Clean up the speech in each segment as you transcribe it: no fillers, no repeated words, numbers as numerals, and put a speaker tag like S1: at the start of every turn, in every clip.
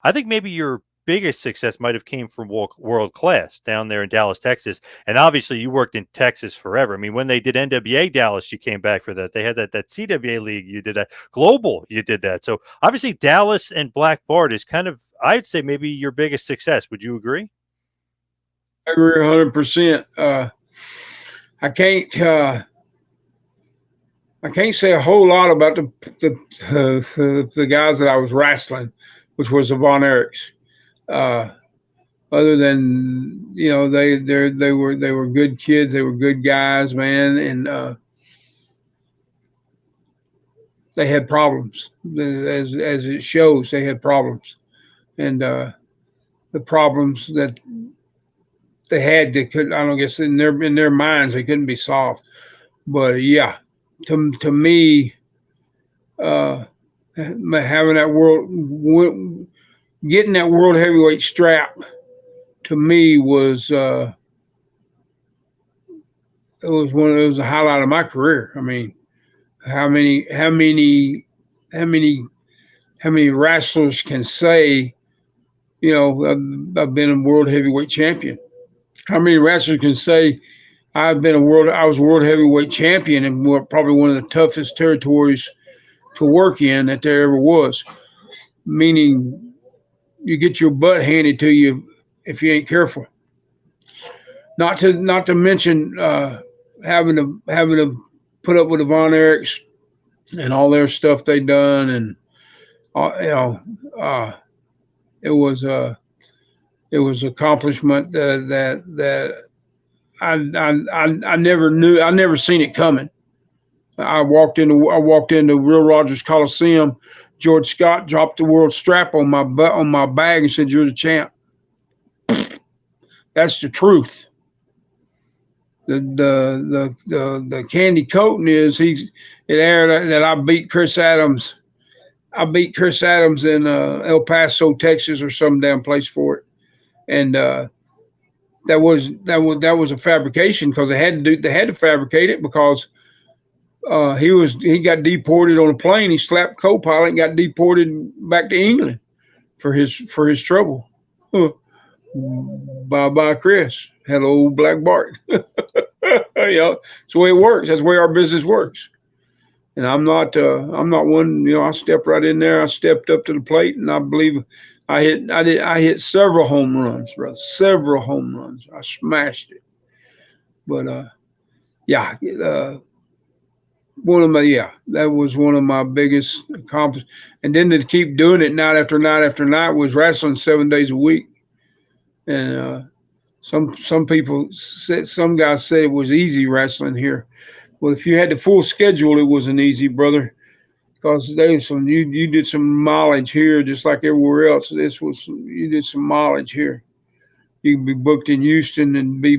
S1: I think maybe your biggest success might have came from world class down there in Dallas, Texas, and obviously you worked in Texas forever. I mean, when they did NWA Dallas, you came back for that. They had that CWA league, you did that. Global, you did that. So obviously Dallas and Black Bart is kind of, I'd say, maybe your biggest success. Would you agree?
S2: I agree 100%. I can't I can't say a whole lot about the guys that I was wrestling, which was the Von Erichs. Uh, Other than they were good kids, they were good guys, man, and they had problems. As it shows, they had problems, and the problems that they had, they could, I don't guess, in their minds, they couldn't be solved. But yeah, to me, uh, having that getting that world heavyweight strap to me was it was a highlight of my career. I mean, how many how many how many how many wrestlers can say, I've been a world heavyweight champion? How many wrestlers can say I was a world heavyweight champion in probably one of the toughest territories to work in that there ever was? Meaning, you get your butt handed to you if you ain't careful. Not to mention having to put up with the Von Erichs and all their stuff they done, and uh, it was accomplishment that I never knew. I never seen it coming. I walked into Real Rogers Coliseum. George Scott dropped the world strap on my bag and said, "You're the champ." That's the truth. The candy coating is it aired that I beat Chris Adams. I beat Chris Adams in El Paso, Texas, or some damn place for it, and that was a fabrication because they had to fabricate it because he got deported on a plane. He slapped co-pilot and got deported back to England for his trouble. Bye bye, Chris. Hello, Black Bart. It's the way it works. That's the way our business works. And I'm not one. I stepped right in there. I stepped up to the plate, and I believe I hit several home runs, brother. Several home runs. I smashed it. But yeah, that was one of my biggest accomplishments. And then to keep doing it night after night after night was wrestling 7 days a week. And some guys said it was easy wrestling here. Well, if you had the full schedule, it wasn't easy, brother, because you did some mileage here, just like everywhere else. You did some mileage here. You could be booked in Houston and be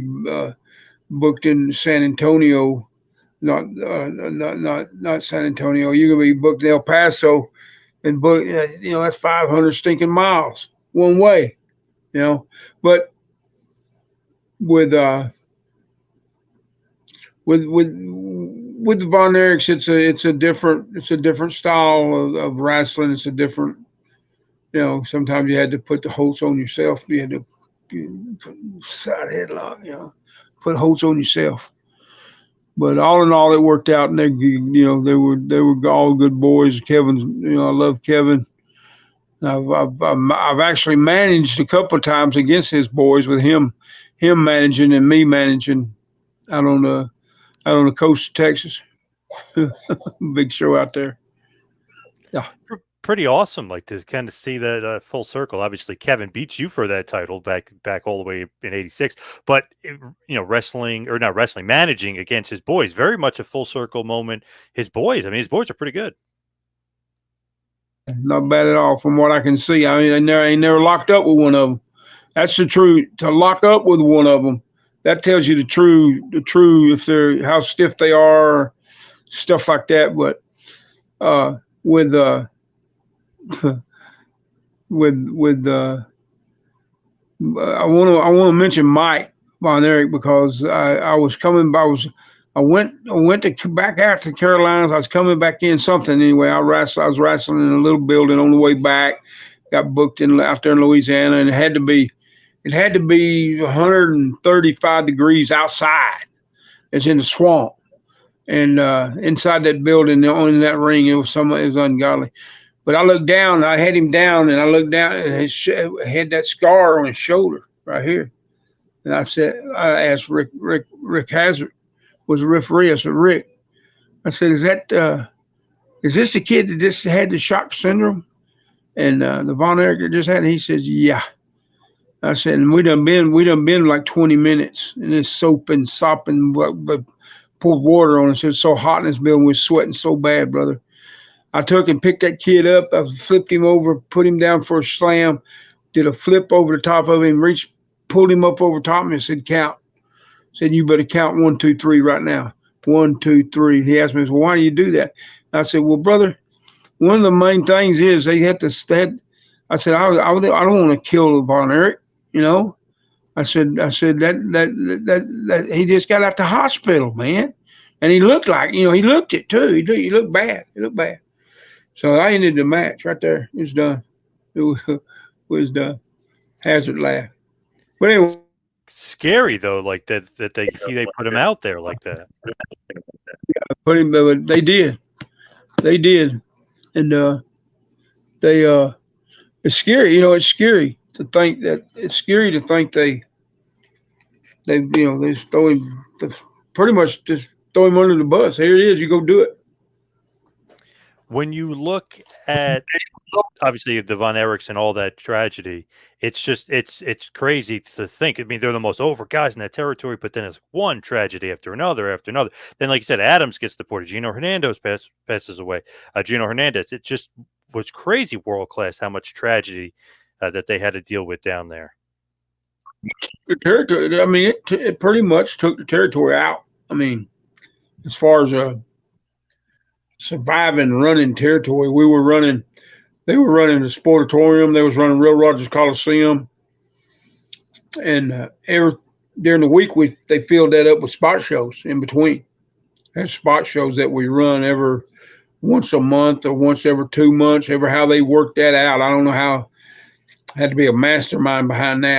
S2: booked in San Antonio, not San Antonio. You could be booked in El Paso and book. That's 500 stinking miles one way. But with with with with the Von Erichs, it's a different style of wrestling. It's a different. Sometimes you had to put the Holtz on yourself. You had to put side headlock. Put Holtz on yourself. But all in all, it worked out, and they were all good boys. Kevin's, I love Kevin. I've actually managed a couple of times against his boys with him managing and me managing out on the coast of Texas. Big show out there. Yeah.
S1: Pretty awesome, like to kind of see that full circle. Obviously, Kevin beats you for that title back all the way in '86, but wrestling or not wrestling, managing against his boys, very much a full circle moment. His boys, I mean, his boys are pretty good.
S2: Not bad at all from what I can see. I mean, I ain't never locked up with one of them. That's the truth. To lock up with one of them, that tells you the true if they're how stiff they are, stuff like that. But with with I want to mention Mike Von Erich because I was coming. I went to back out to Carolinas. I was coming back in something anyway. I was wrestling in a little building on the way back, got booked in out there in Louisiana, and it had to be 135 degrees outside. It's in the swamp, and inside that building, in that ring, it was ungodly. But I looked down, I had him down, and I looked down, and had that scar on his shoulder right here. And I asked Rick Hazard was the referee. I said, Rick, I said, is this the kid that just had the shock syndrome? And the Von Erich that just had it? He says, yeah. I said, and we done been like 20 minutes, and it's soaping, sopping, but poured water on us. It was so hot in this building, we were sweating so bad, brother. I took and picked that kid up. I flipped him over, put him down for a slam, did a flip over the top of him, pulled him up over top of me and said, count. Said, you better count 1, 2, 3 right now. 1, 2, 3. He asked me, well, why do you do that? And I said, well, brother, one of the main things is they had to stand. I said, I don't want to kill Von Erich, you know. I said that he just got out the hospital, man. And he looked like, he looked it too. He looked bad. He looked bad. So I ended the match right there. It was done. It was done. Hazard laughed. But anyway.
S1: Scary though, like that they put him out there like that.
S2: Yeah, put him, but they did, and it's scary. It's scary to think they just pretty much just throw him under the bus. Here it is. You go do it.
S1: When you look at obviously the Von Erichs and all that tragedy, it's crazy to think. I mean, they're the most over guys in that territory, but then it's one tragedy after another after another. Then, like you said, Adams gets deported. Gino Hernandez passes away. Gino Hernandez. It just was crazy, world class, how much tragedy that they had to deal with down there.
S2: The territory. I mean, it pretty much took the territory out. I mean, as far as surviving running territory, they were running the Sportatorium. They was running Real Rogers Coliseum, and during the week they filled that up with spot shows in between. There's spot shows that we run every once a month or once every 2 months. How they worked that out, I don't know how. Had to be a mastermind behind that.